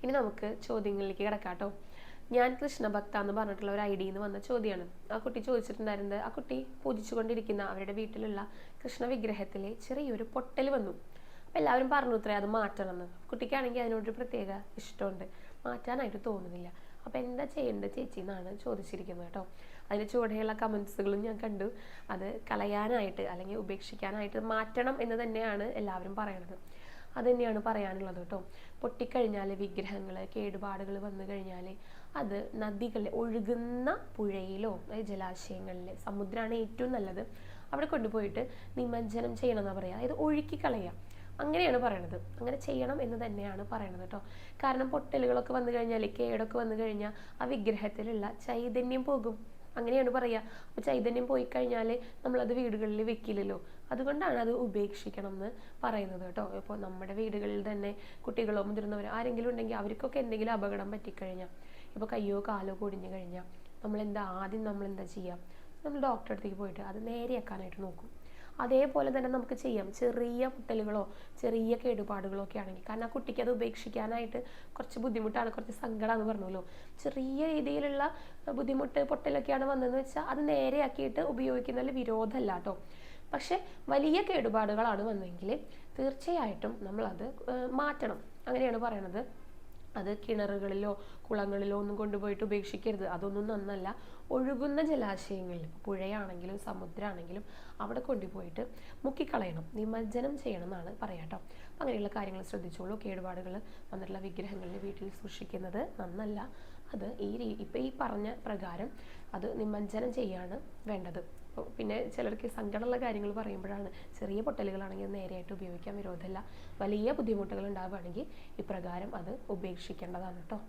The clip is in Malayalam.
ഇനി നമുക്ക് ചോദ്യങ്ങളിലേക്ക് കിടക്കാം കേട്ടോ. ഞാൻ കൃഷ്ണഭക്ത എന്ന് പറഞ്ഞിട്ടുള്ള ഒരു ഐഡിയിൽ നിന്ന് വന്ന ചോദ്യമാണ്. ആ കുട്ടി ചോദിച്ചിട്ടുണ്ടായിരുന്നത്, ആ കുട്ടി പൂജിച്ചുകൊണ്ടിരിക്കുന്ന അവരുടെ വീട്ടിലുള്ള കൃഷ്ണ വിഗ്രഹത്തിലെ ചെറിയൊരു പൊട്ടൽ വന്നു. അപ്പം എല്ലാവരും പറഞ്ഞു ഇത്രേ അത് മാറ്റണം എന്ന്. കുട്ടിക്കാണെങ്കിൽ അതിനോടൊരു പ്രത്യേക ഇഷ്ടമുണ്ട്, മാറ്റാനായിട്ട് തോന്നുന്നില്ല. അപ്പം എന്താ ചെയ്യേണ്ടത് ചേച്ചി എന്നാണ് ചോദിച്ചിരിക്കുന്നത് കേട്ടോ. അതിന് ചുവടെയുള്ള കമൻസുകളും ഞാൻ കണ്ടു. അത് കളയാനായിട്ട് അല്ലെങ്കിൽ ഉപേക്ഷിക്കാനായിട്ട് മാറ്റണം എന്ന് തന്നെയാണ് എല്ലാവരും പറയണത്. അത് തന്നെയാണ് പറയാനുള്ളത് കേട്ടോ. പൊട്ടിക്കഴിഞ്ഞാൽ വിഗ്രഹങ്ങൾ കേടുപാടുകൾ വന്നു കഴിഞ്ഞാൽ അത് നദികളിൽ ഒഴുകുന്ന പുഴയിലോ ജലാശയങ്ങളിൽ, സമുദ്രമാണ് ഏറ്റവും നല്ലത്, അവിടെ കൊണ്ടുപോയിട്ട് നിമജ്ജനം ചെയ്യണം എന്നാണ് പറയുക. ഇത് ഒഴുക്കി കളയുക, അങ്ങനെയാണ് പറയണത്. അങ്ങനെ ചെയ്യണം എന്ന് തന്നെയാണ് പറയണത് കേട്ടോ. കാരണം പൊട്ടലുകളൊക്കെ വന്നു കഴിഞ്ഞാൽ, കേടൊക്കെ വന്നു കഴിഞ്ഞാൽ ആ വിഗ്രഹത്തിലുള്ള ചൈതന്യം പോകും, അങ്ങനെയാണ് പറയുക. അപ്പോൾ ചൈതന്യം പോയി കഴിഞ്ഞാൽ നമ്മളത് വീടുകളിൽ വെക്കില്ലല്ലോ. അതുകൊണ്ടാണ് അത് ഉപേക്ഷിക്കണം എന്ന് പറയുന്നത് കേട്ടോ. ഇപ്പോൾ നമ്മുടെ വീടുകളിൽ തന്നെ കുട്ടികളോ മുതിർന്നവരോ ആരെങ്കിലും ഉണ്ടെങ്കിൽ അവർക്കൊക്കെ എന്തെങ്കിലും അപകടം പറ്റിക്കഴിഞ്ഞാൽ, ഇപ്പോൾ കയ്യോ കാലോ പൊടിഞ്ഞു കഴിഞ്ഞാൽ ആദ്യം നമ്മളെന്താ ചെയ്യുക? നമ്മൾ ഡോക്ടറെ അടുത്തേക്ക് പോയിട്ട് അത് നേരെയാക്കാനായിട്ട് നോക്കും. അതേപോലെ തന്നെ നമുക്ക് ചെയ്യാം. ചെറിയ പൊട്ടലുകളോ ചെറിയ കേടുപാടുകളോ ഒക്കെ ആണെങ്കിൽ, കാരണം ആ കുട്ടിക്ക് അത് ഉപേക്ഷിക്കാനായിട്ട് കുറച്ച് ബുദ്ധിമുട്ടാണ്, കുറച്ച് സങ്കടമാണെന്ന് പറഞ്ഞല്ലോ. ചെറിയ രീതിയിലുള്ള ബുദ്ധിമുട്ട് പൊട്ടലൊക്കെയാണ് വന്നതെന്ന് വെച്ചാൽ അത് നേരെയാക്കിയിട്ട് ഉപയോഗിക്കുന്നതിൽ വിരോധമല്ല കേട്ടോ. പക്ഷെ വലിയ കേടുപാടുകളാണ് വന്നെങ്കിൽ തീർച്ചയായിട്ടും നമ്മളത് മാറ്റണം, അങ്ങനെയാണ് പറയണത്. അത് കിണറുകളിലോ കുളങ്ങളിലോ ഒന്നും കൊണ്ടുപോയിട്ട് ഉപേക്ഷിക്കരുത്, അതൊന്നും നന്നല്ല. ഒഴുകുന്ന ജലാശയങ്ങളിൽ, പുഴയാണെങ്കിലും സമുദ്രമാണെങ്കിലും അവിടെ കൊണ്ടുപോയിട്ട് മുക്കിക്കളയണം, നിമജ്ജനം ചെയ്യണം എന്നാണ് പറയാം കേട്ടോ. അങ്ങനെയുള്ള കാര്യങ്ങൾ ശ്രദ്ധിച്ചോളൂ. കേടുപാടുകൾ വന്നിട്ടുള്ള വിഗ്രഹങ്ങളിൽ വീട്ടിൽ സൂക്ഷിക്കുന്നത് നന്നല്ല. അത് ഇപ്പം ഈ പറഞ്ഞ പ്രകാരം അത് നിമജ്ജനം ചെയ്യാണ് വേണ്ടത്. പിന്നെ ചിലർക്ക് സങ്കടമുള്ള കാര്യങ്ങൾ പറയുമ്പോഴാണ്, ചെറിയ പൊട്ടലുകളാണെങ്കിൽ നേരെയായിട്ട് ഉപയോഗിക്കാൻ വിരോധമില്ല. വലിയ ബുദ്ധിമുട്ടുകൾ ഉണ്ടാവുകയാണെങ്കിൽ ഇപ്രകാരം അത് ഉപേക്ഷിക്കേണ്ടതാണ് കേട്ടോ.